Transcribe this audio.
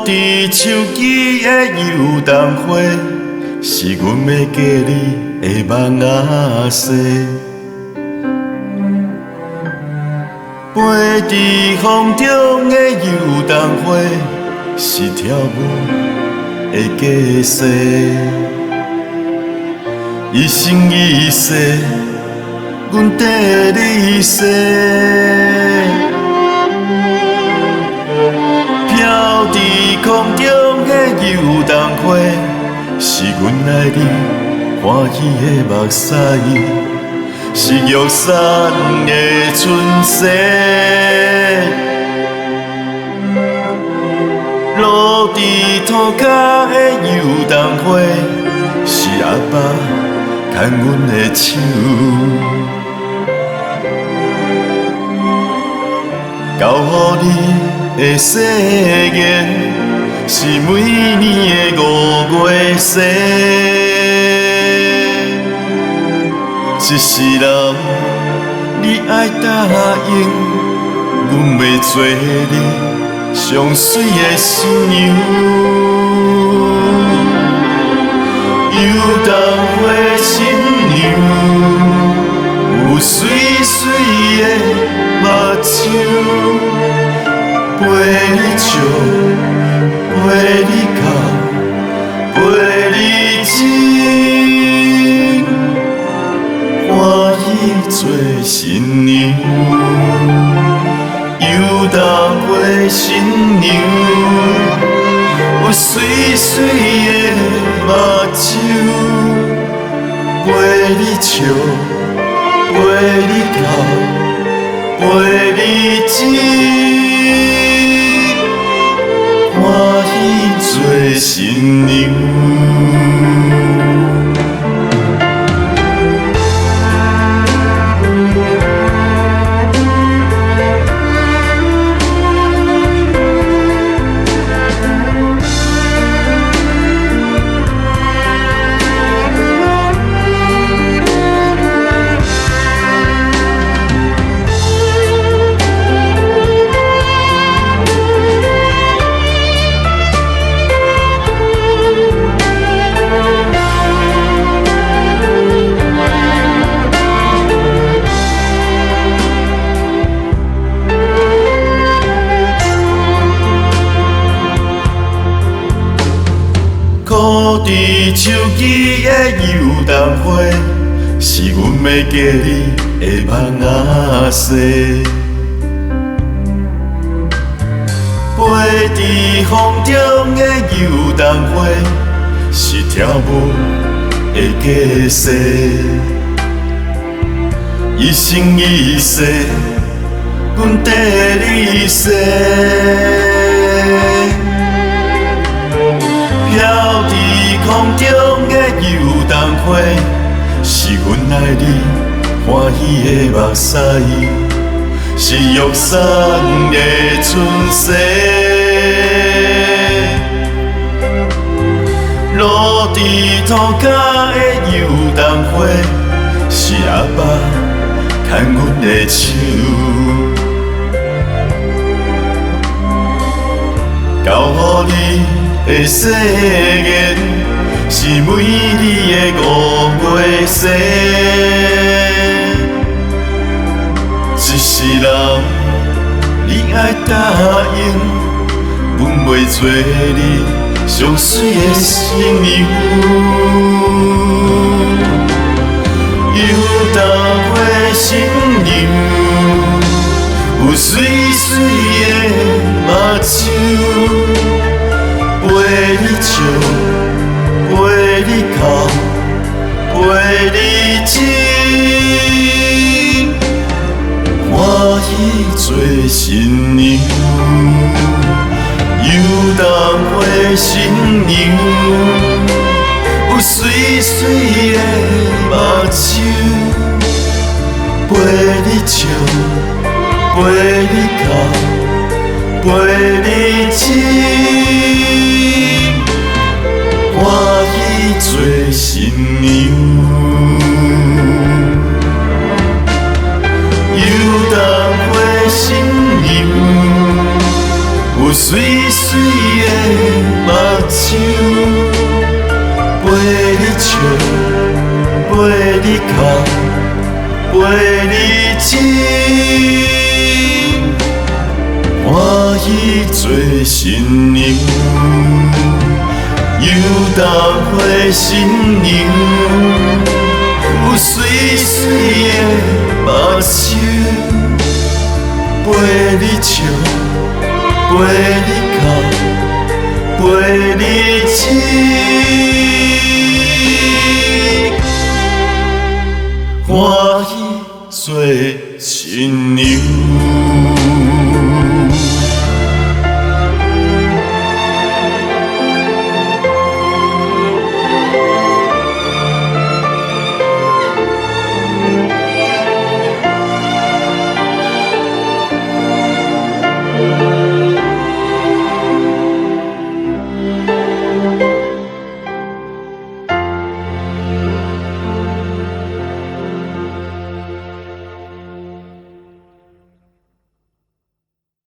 伫手机的游动花，是阮要嫁你的梦仔西。飞伫风中的游动花，是跳舞的假势。一生一世，阮缀你西。飘伫空中的游动花，是阮爱你欢喜的目屎，是玉山的春色。落伫涂骹的游动花，是阿爸牵阮的手。交予你的誓言，是每年的5月生。一世人，你爱答应，阮要做你上水的新娘。游动花新娘，有水水的目睭。陪你笑，陪你哭，陪你情，欢喜做新娘。游动花新娘，有水水的目睭，陪你笑，陪你哭，陪你情。欢喜做新娘。靠伫手机的游动花，是阮要嫁你的梦仔西。飞伫风中的游动花，是跳舞的假势。一生一世，阮缀你西。飘伫空中的游动花，是阮爱你欢喜的目屎，是玉山的春色。落伫涂骹的游动花，是阿爸牵阮的手。交予你的誓言，是每年的5月生。一世人，你爱答应，阮要做你上水的新娘。游动花新娘，有水水的目睭。陪你笑，陪你哭，陪你情，欢喜做新娘。游动花新娘，有水水的目睭。陪你笑，陪你哭，陪你情。欢喜做新娘，游动花新娘，有水水的情，欢喜做新娘，游荡花新娘，有水水的目睭，陪你笑，陪你哭，陪你醒。欢喜做新娘。